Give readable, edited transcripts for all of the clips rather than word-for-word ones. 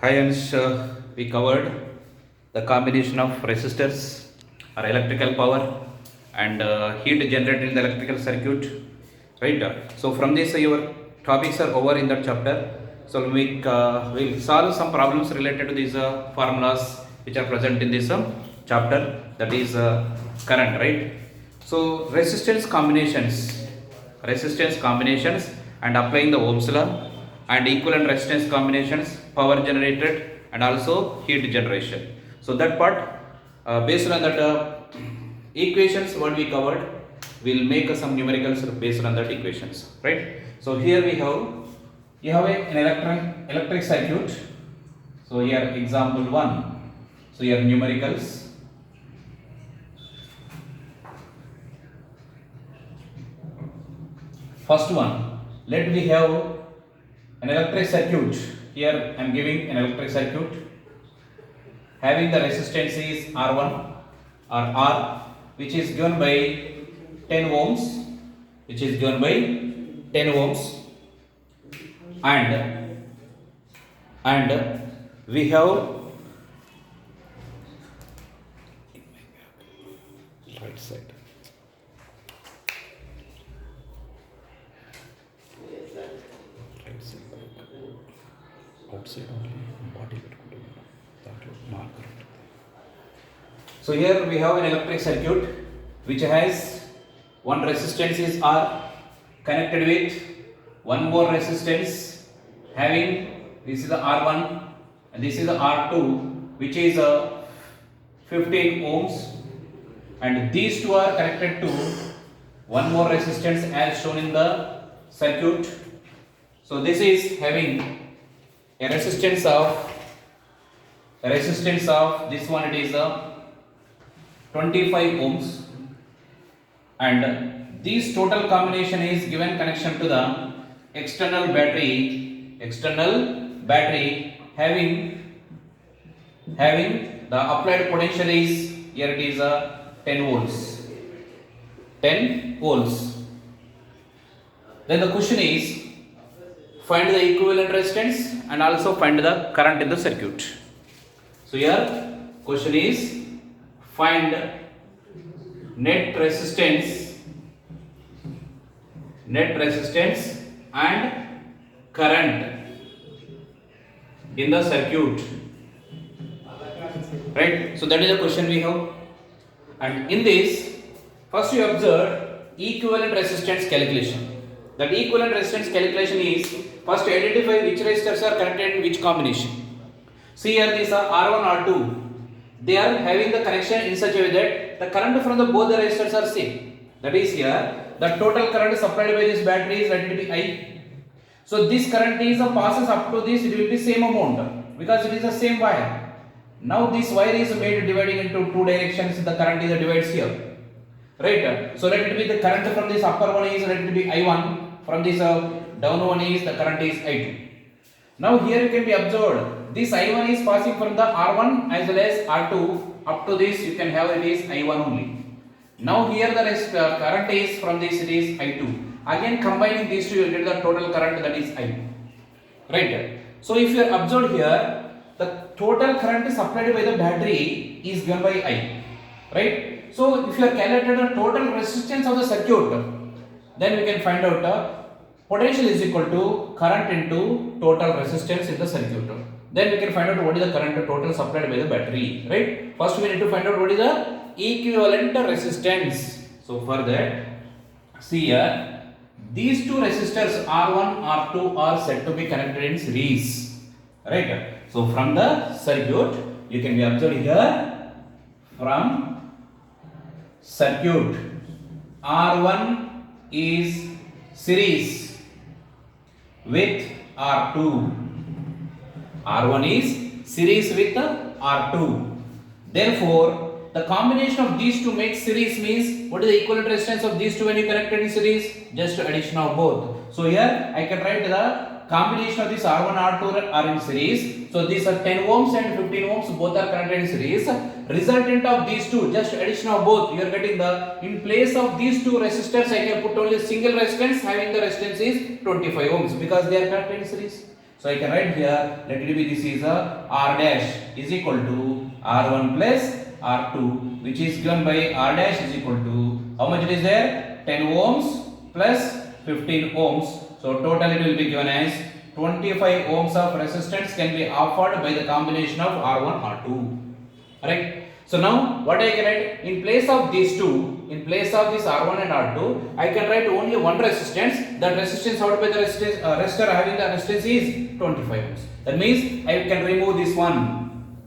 Hi Anish, we covered the combination of resistors or electrical power and heat generated in the electrical circuit, right? So from this, your topics are over in that chapter. So we'll solve some problems related to these formulas which are present in this chapter. That is current, right? So resistance combinations, and applying the Ohm's law and equivalent resistance combinations, power generated, and also heat generation. So that part, based on that equations what we covered, we'll make some numericals based on that equations, right? So here you have an electric circuit. So here example 1. So here numericals. First one, let we have an electric circuit. Here I am giving an electric circuit having the resistance is R1 or R, which is given by 10 ohms, and we have right side. Outside only body marker. So here we have an electric circuit which has one resistance is R connected with one more resistance having this is the R1 and this is the R2, which is 15 ohms, and these two are connected to one more resistance as shown in the circuit. So this is having a resistance of this one, it is 25 ohms, and this total combination is given connection to the external battery having the applied potential is here it is 10 volts. Then the question is find the equivalent resistance and also find the current in the circuit. So here question is find net resistance and current in the circuit, right? So that is the question we have, and in this first you observe equivalent resistance calculation. That equivalent resistance calculation is first identify which resistors are connected in which combination. See here these are R1 R2, they are having the connection in such a way that the current from the both the resistors are same. That is here the total current supplied by this battery is let it be I. So this current is passes up to this, it will be same amount because it is the same wire. Now this wire is made dividing into two directions, the current is divides here, right? So let it be the current from this upper one is let it be I1, from this down one is the current is I2. Now here you can be observed this I1 is passing from the R1 as well as R2 up to this, you can have it is I1 only. Now here the current is from this, it is I2. Again combining these two you will get the total current, that is I, right? So if you observe here the total current supplied by the battery is given by I, right? So if you are calculated the total resistance of the circuit, then we can find out potential is equal to current into total resistance in the circuit. Then we can find out what is the current total supplied by the battery, right? First we need to find out what is the equivalent resistance. So for that, see here these two resistors R1 R2 are said to be connected in series, right? So from the circuit you can be observed here from circuit R1 is series with R2. R1 is series with R2. Therefore, the combination of these two makes series means what is the equivalent resistance of these two when you connected in series? Just addition of both. So here I can write the combination of this R1 R2 are in series. So these are 10 ohms and 15 ohms, both are connected in series. Resultant of these two, just addition of both, you are getting the, in place of these two resistors I can put only single resistance having the resistance is 25 ohms because they are connected in series. So I can write here, let it be, this is a R dash is equal to R1 plus R2, which is given by R dash is equal to, how much it is there? 10 ohms plus 15 ohms. So total it will be given as 25 ohms of resistance can be offered by the combination of R1, R2. Correct? So now what I can write, in place of these two, in place of this R1 and R2, I can write only one resistance. That resistance out by the resistance, resistor having the resistance is 25 ohms. That means I can remove this one.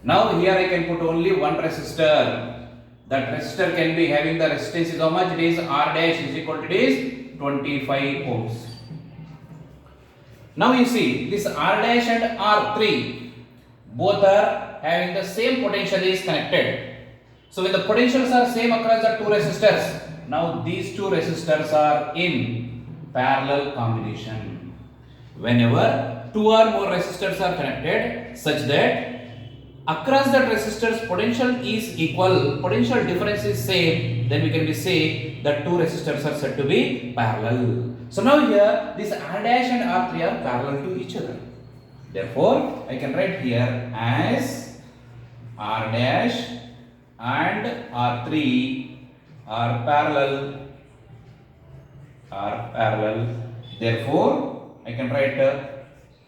Now here I can put only one resistor. That resistor can be having the resistance is how much? It is R dash is equal to it is 25 ohms. Now you see this R dash and R3 both are having the same potential is connected. So when the potentials are same across the two resistors, now these two resistors are in parallel combination. Whenever two or more resistors are connected such that across that resistors potential is equal, potential difference is same, then we can say that two resistors are said to be parallel. So now here this R dash and R3 are parallel to each other. Therefore I can write here as R dash and R3 are parallel. Therefore I can write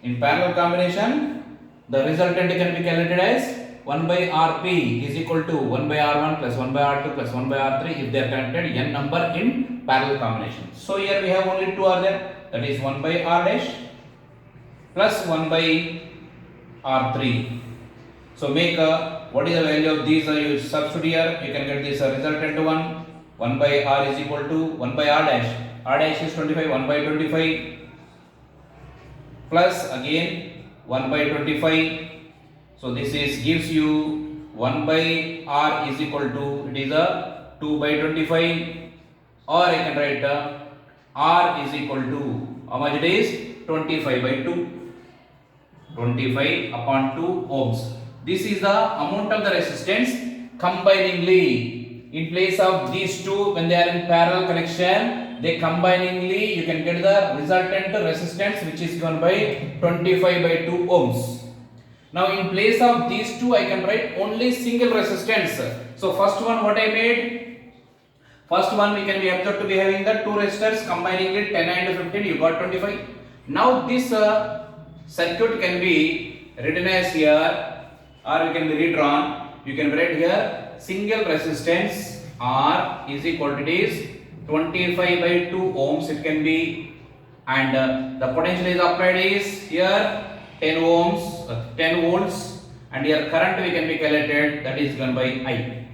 in parallel combination the resultant can be calculated as 1 by Rp is equal to 1 by R1 plus 1 by R2 plus 1 by R3 if they are connected n number in parallel combination. So here we have only two are there, that is 1 by R dash plus 1 by R3. So make what is the value of these? You substitute here, you can get this resultant one. 1 by R is equal to 1 by R dash. R dash is 25, 1 by 25 plus again 1 by 25. So this is gives you 1 by R is equal to, it is a 2 by 25, or I can write R is equal to, how much it is? 25 by 2. 25 upon 2 ohms. This is the amount of the resistance combiningly. In place of these two, when they are in parallel connection, they combiningly you can get the resultant resistance which is given by 25 by 2 ohms. Now in place of these two I can write only single resistance. So first one what I made, first one we can be observed to be having the two resistors combining it 10 and 15, you got 25. Now this circuit can be written as here, or you can be redrawn. You can write here single resistance R is equal to, it is 25 by 2 ohms it can be, and the potential is applied is here 10 ohms, 10 volts, and here current we can be calculated, that is given by I.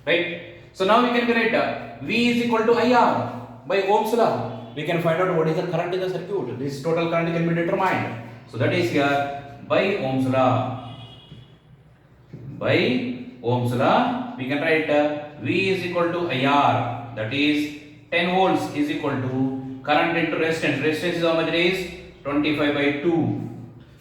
Right? So now we can write V is equal to IR by Ohm's law. We can find out what is the current in the circuit. This total current can be determined. So that is here by Ohm's law. By Ohm's law, we can write V is equal to IR, that is 10 volts is equal to current into resistance. Resistance is how much it is? 25 by 2.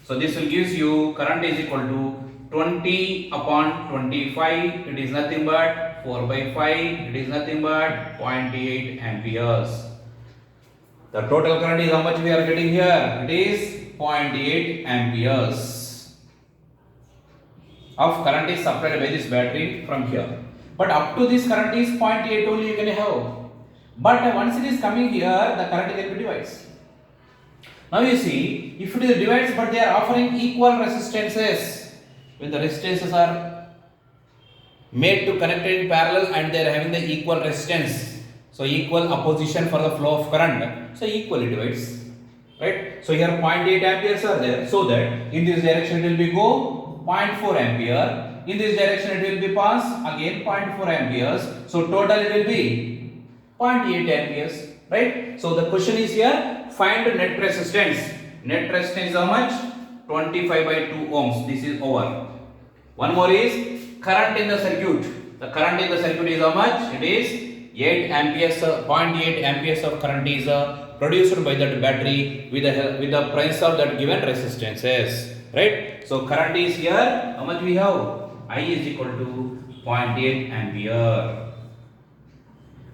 So this will gives you current is equal to 20 upon 25. It is nothing but 4 by 5. It is nothing but 0.8 amperes. The total current is how much we are getting here? It is 0.8 amperes of current is supplied by this battery from here. But up to this current is 0.8 only you can have. But once it is coming here, the current can be divided. Now you see, if it is divided but they are offering equal resistances, when the resistances are made to connect in parallel and they are having the equal resistance, so equal opposition for the flow of current, so equally divides, right? So here 0.8 amperes are there, so that in this direction it will be go 0.4 ampere, in this direction it will be pass again 0.4 amperes, so total it will be 0.8 amperes, right? So the question is here, find net resistance. Net resistance is how much? 25 by 2 ohms. This is over. One more is current in the circuit. The current in the circuit is how much? It is 8 amperes, 0.8 amperes of current is produced by that battery with the price of that given resistances, right? So current is here, how much we have? I is equal to 0.8 ampere,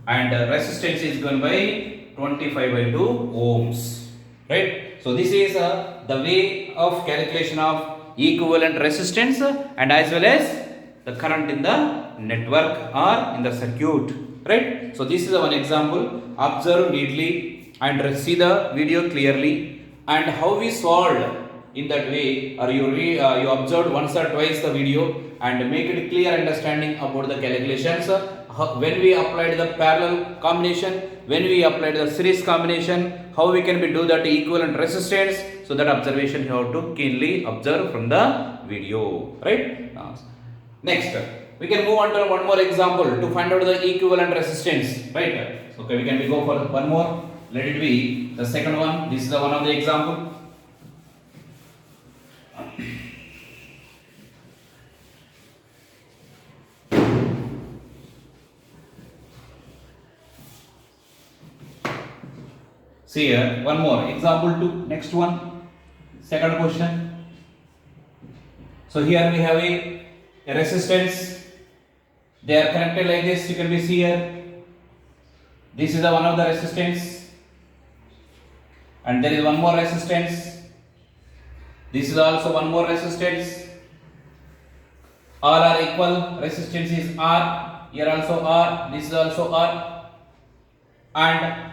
and resistance is given by 25 by 2 ohms, right? So this is the way of calculation of equivalent resistance and as well as the current in the network or in the circuit, right? So this is one example. Observe neatly and see the video clearly, and how we solved in that way, or you observed once or twice the video and make it clear understanding about the calculations. When we applied the parallel combination, when we applied the series combination, how we can do that equivalent resistance. So that observation you have to keenly observe from the video, right? Next, we can move on to one more example to find out the equivalent resistance, right? Okay, we can go for one more. Let it be the second one. This is the one of the example. See here, one more example 2. Next one, second question. So here we have a resistance. They are connected like this. You can be see here. This is the one of the resistance, and there is one more resistance. This is also one more resistance. All are equal. Resistance is R. Here also R. This is also R. And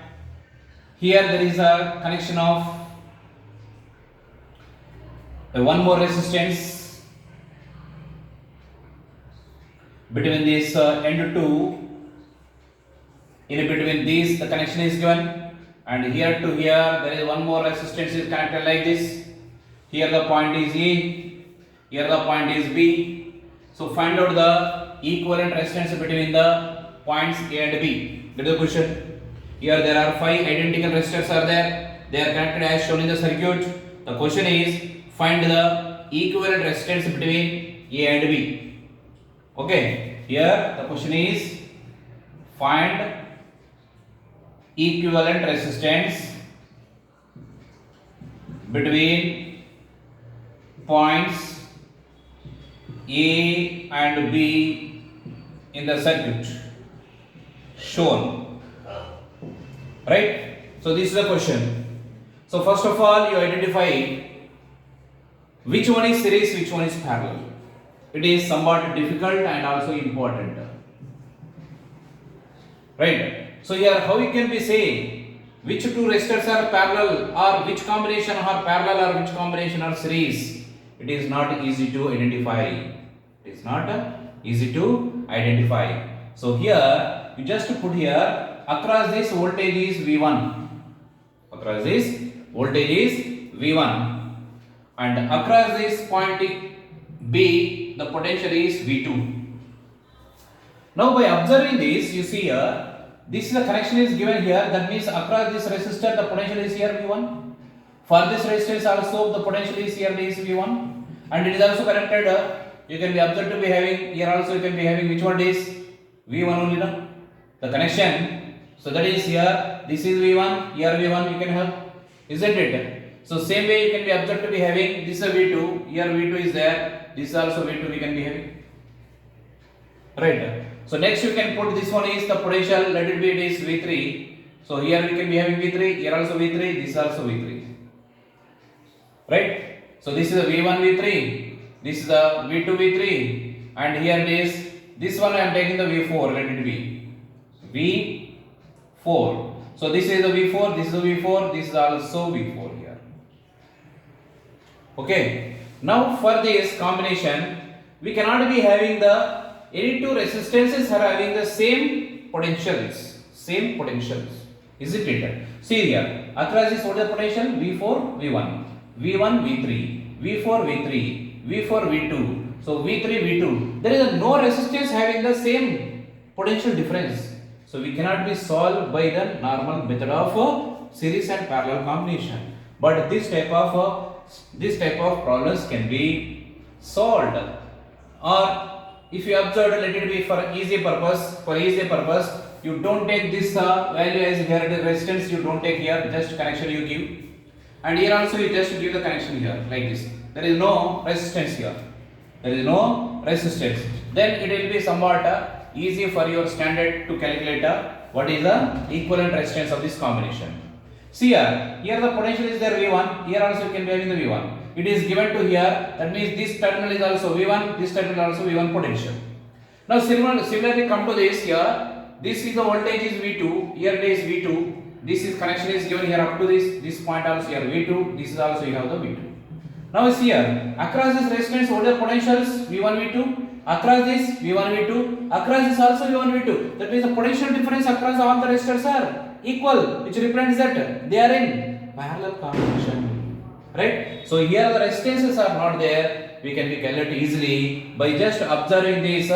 here there is a connection of one more resistance between this end two. In between these the connection is given, and here to here there is one more resistance is connected like this. Here the point is A, here the point is B. So find out the equivalent resistance between the points A and B. That is the question. Here there are 5 identical resistors are there. They are connected as shown in the circuit. The question is find the equivalent resistance between A and B. Okay. Here the question is find equivalent resistance between points A and B in the circuit shown. Right? So this is the question. So first of all, you identify which one is series, which one is parallel. It is somewhat difficult and also important. Right? So here how you can be say which two resistors are parallel, or which combination are parallel, or which combination are series. It is not easy to identify. It is not easy to identify. So here you just put here across this voltage is V1. Across this voltage is V1, and across this point B the potential is V2. Now by observing this, you see here this is the connection is given here. That means across this resistor the potential is here V1. For this resistance also the potential is here is V1, and it is also connected. You can be observed to be having here also you can be having which one is V1 only now. The connection. So that is here, this is V1, here V1 you can have, isn't it? So same way you can be observed to be having this is V2, here V2 is there, this is also V2 we can be having. Right. So next you can put this one is the potential, let it be it is V3. So here we can be having V3, here also V3, this is also V3. Right. So this is the V1 V3, this is the V2 V3, and here it is, this one I am taking the V4, let it be V4. So this is the V4, this is the V4, this is also V4 here. Okay. Now for this combination, we cannot be having the any two resistances are having the same potentials, isn't it? See here, across this what is the potential? V4, V1, V1, V3, V4, V3, V4, V2. So V3, V2. There is no resistance having the same potential difference. So we cannot be solved by the normal method of series and parallel combination. But this type of problems can be solved. Or if you observe, let it be for easy purpose, you don't take this value as here the resistance, you don't take here, just connection you give, and here also you just give the connection here like this. There is no resistance here. Then it will be somewhat easy for your standard to calculate what is the equivalent resistance of this combination. See here the potential is there V1, here also you can be having the V1. It is given to here, that means this terminal is also V1, this terminal also V1 potential. Now similarly come to this here, this is the voltage is V2, here it is V2, this is connection is given here up to this point also here V2, this is also you have the V2. Now see here, across this resistance what are the potentials V1, V2, across this V1, V2, across this also V1, V2, that means the potential difference across all the resistors are equal, which represents that they are in parallel combination, right? So here the resistances are not there, we can be calculated easily by just observing this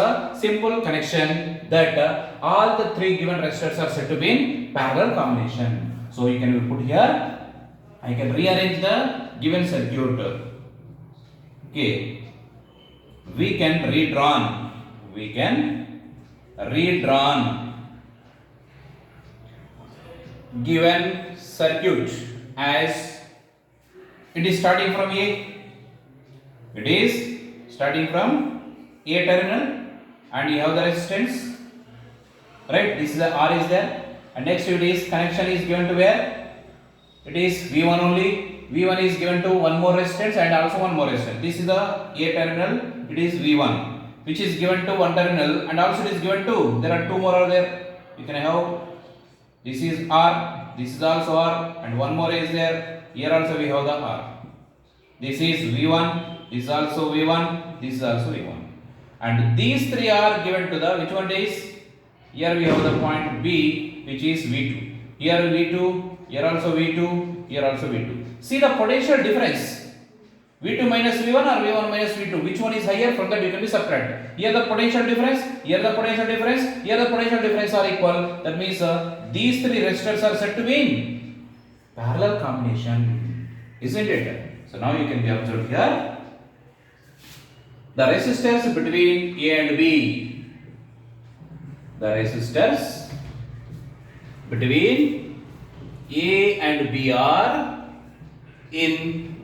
simple connection that all the three given resistors are said to be in parallel combination. So you can put here, I can rearrange the given circuit. Okay, we can redrawn given circuit as it is starting from A. It is starting from A terminal and you have the resistance, right? This is the R is there, and next it is connection is given to where? It is V1 only. V1 is given to one more resistance and also one more resistance. This is the A terminal, it is V1, which is given to one terminal, and also it is given to, there are two more are there. You can have, this is R, this is also R, and one more is there. Here also we have the R. This is V1, this is also V1, this is also V1. And these three are given to the, which one is? Here we have the point B, which is V2. Here V2, here also V2, here also V2. See the potential difference, V2 minus V1 or V1 minus V2, which one is higher, from that you can be subtracted. Here the potential difference, here the potential difference, here the potential difference are equal. That means these three resistors are said to be in parallel combination, isn't it? So now you can be observed here, the resistors between A and B, the resistors between A and B are in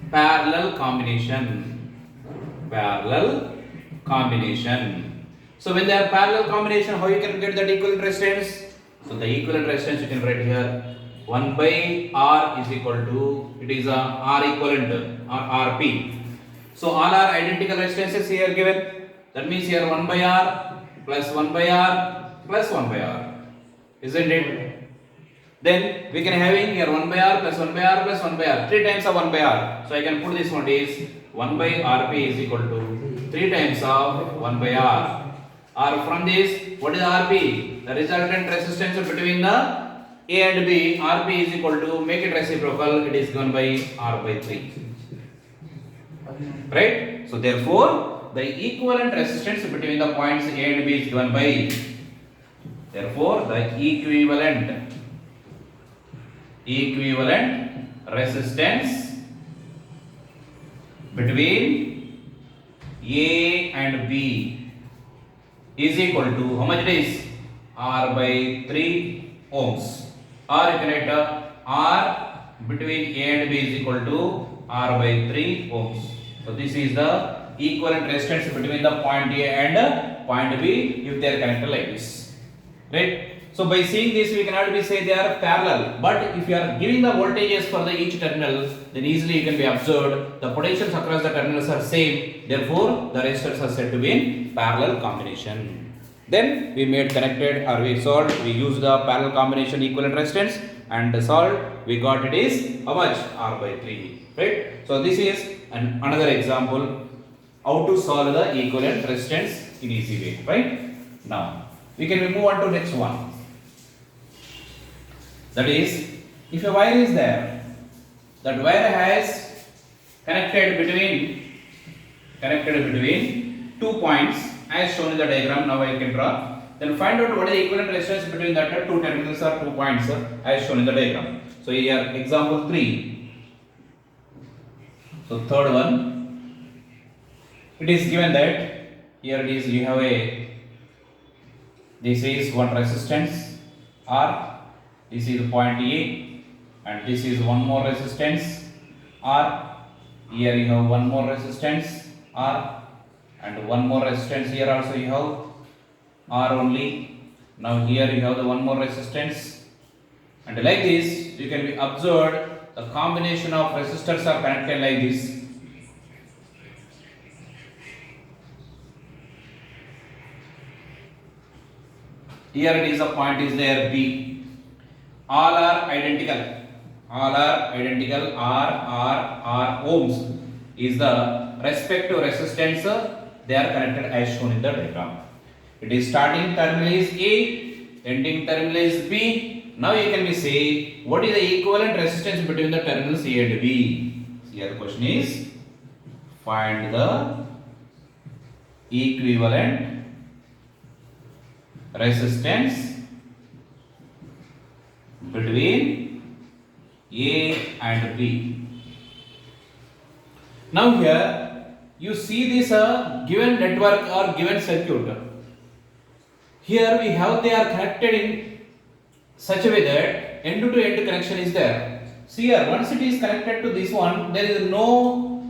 parallel combination. So when they are parallel combination, how you can get that equivalent resistance? So the equivalent resistance you can write here, 1 by R is equal to, it is a R equivalent or RP. So all are identical resistances here given. That means here 1 by R plus 1 by R plus 1 by R, isn't it? Then we can having here 1 by R plus 1 by R plus 1 by R, 3 times of 1 by R. So I can put this one is 1 by RP is equal to 3 times of 1 by R. Or from this, what is RP? The resultant resistance between the A and B, RP is equal to, make it reciprocal, it is given by R by 3. Right? So therefore, the equivalent resistance between the points A and B is given by, therefore the equivalent resistance between A and B is equal to, how much it is? R by 3 ohms. Or you can write R between A and B is equal to R by 3 ohms. So this is the equivalent resistance between the point A and point B if they are connected like this, right? So by seeing this, we cannot be say they are parallel. But if you are giving the voltages for the each terminal, then easily you can be observed the potentials across the terminals are same. Therefore, the resistors are said to be in parallel combination. Then we made connected, or we solved. We used the parallel combination equivalent resistance and solved. We got it is how much? R by 3. Right? So this is another example how to solve the equivalent resistance in easy way. Right? Now we can move on to next one. That is, if a wire is there, that wire has connected between 2 points as shown in the diagram. Now I can draw. Then find out what is the equivalent resistance between that two terminals or 2 points as shown in the diagram. So here example 3. So third one, it is given that here it is, you have this is one resistance R. This is point A, and this is one more resistance R. Here you have one more resistance R, and one more resistance here also you have R only. Now here you have the one more resistance And like this, you can be observed the combination of resistors are connected like this. Here it is, a point is there B. All are identical. All are identical. R ohms is the respective resistance. They are connected as shown in the diagram. It is starting terminal is A, ending terminal is B. Now you can be say what is the equivalent resistance between the terminals A and B. Here the question is find the equivalent resistance between A and B. Now here you see this given network or given circuit. Here we have they are connected in such a way that end to end connection is there. See here, once it is connected to this one, there is no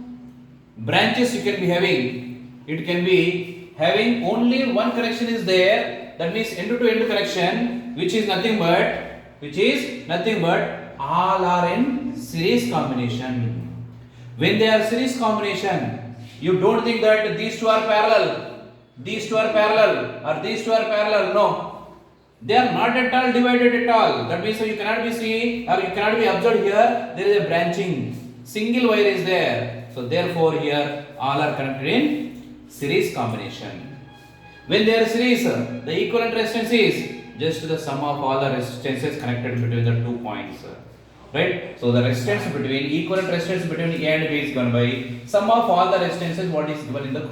branches you can be having. It can be having only one connection is there. That means end to end connection, which is nothing but all are in series combination. When they are series combination, you don't think that these two are parallel, these two are parallel, or these two are parallel. No, they are not at all divided at all. That means you cannot be see or you cannot be observed here. There is a branching, single wire is there. So therefore here all are connected in series combination. When they are series, the equivalent resistance is just the sum of all the resistances connected between the 2 points. Right? So the resistance between equivalent resistance between A and B is given by sum of all the resistances what is given in the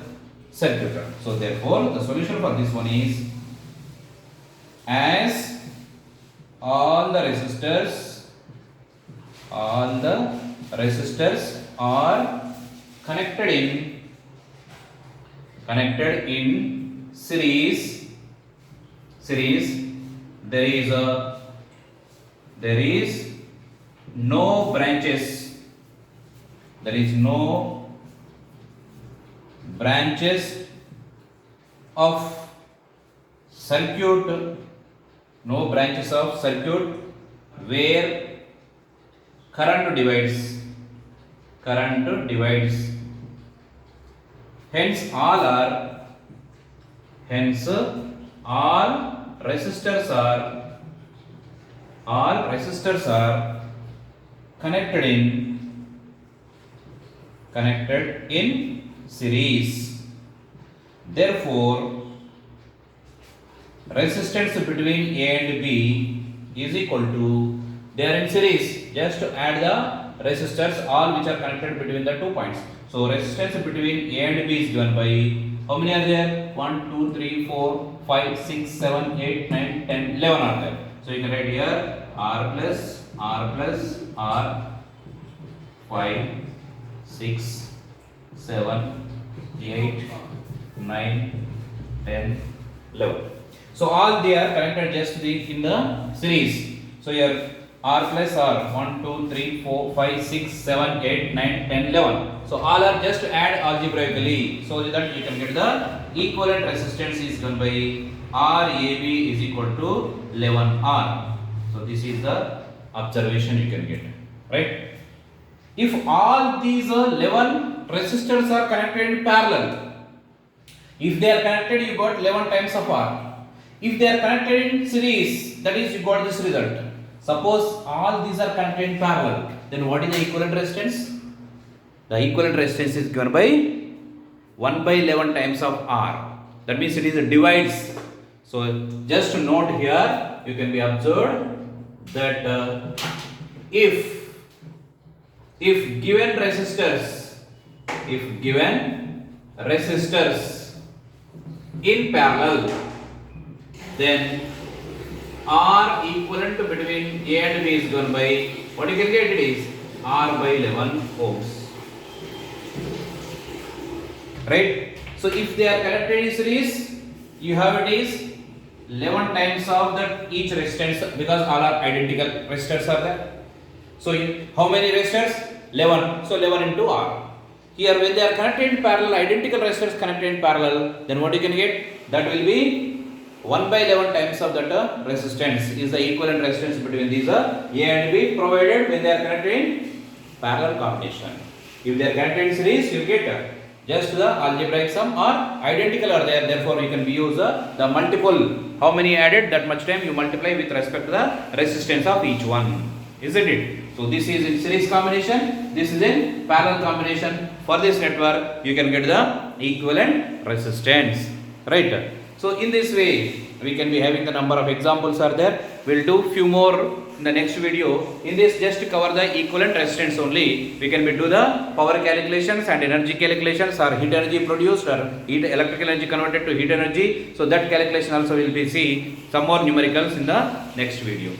circuit. So therefore the solution for this one is as all the resistors are connected in series, there is no branches, of circuit, where current divides. Hence all resistors are connected in series. Therefore resistance between A and B is equal to, they are in series, just to add the resistors all which are connected between the 2 points. So resistance between A and B is given by, how many are there? 1, 2, 3, 4, 5, 6, 7, 8, 9, 10, 11 are there. So you can write here R plus R 5, 6, 7, 8, 9, 10, 11. So all they are connected just in the series. So here R plus R 1, 2, 3, 4, 5, 6, 7, 8, 9, 10, 11. So all are just add algebraically so that you can get the equivalent resistance is given by RAB is equal to 11R. So this is the observation you can get, right? If all these 11 resistors are connected in parallel, if they are connected, you got 11 times of R. If they are connected in series, that is you got this result. Suppose all these are connected in parallel, then what is the equivalent resistance? The equivalent resistance is given by 1 by 11 times of R. That means it is a divides. So just to note here, you can be observed that if given resistors in parallel, then R equivalent between A and B is given by, what you can get it is R by 11 ohms. Right? So if they are connected in series, you have it is 11 times of that each resistance, because all are identical resistors are there. So how many resistors? 11. So 11 into R. Here when they are connected in parallel, identical resistors connected in parallel, then what you can get? That will be 1 by 11 times of that resistance is the equivalent resistance between these A and B, provided when they are connected in parallel combination. If they are connected in series, you get just the algebraic sum, or identical are there, therefore you can use the multiple. How many added, that much time you multiply with respect to the resistance of each one, isn't it? So this is in series combination, this is in parallel combination. For this network you can get the equivalent resistance, right? So in this way we can be having the number of examples are there. We'll do few more in the next video. In this, just to cover the equivalent resistance only, we can do the power calculations and energy calculations, or heat energy produced or heat electrical energy converted to heat energy. So that calculation also will be see some more numericals in the next video.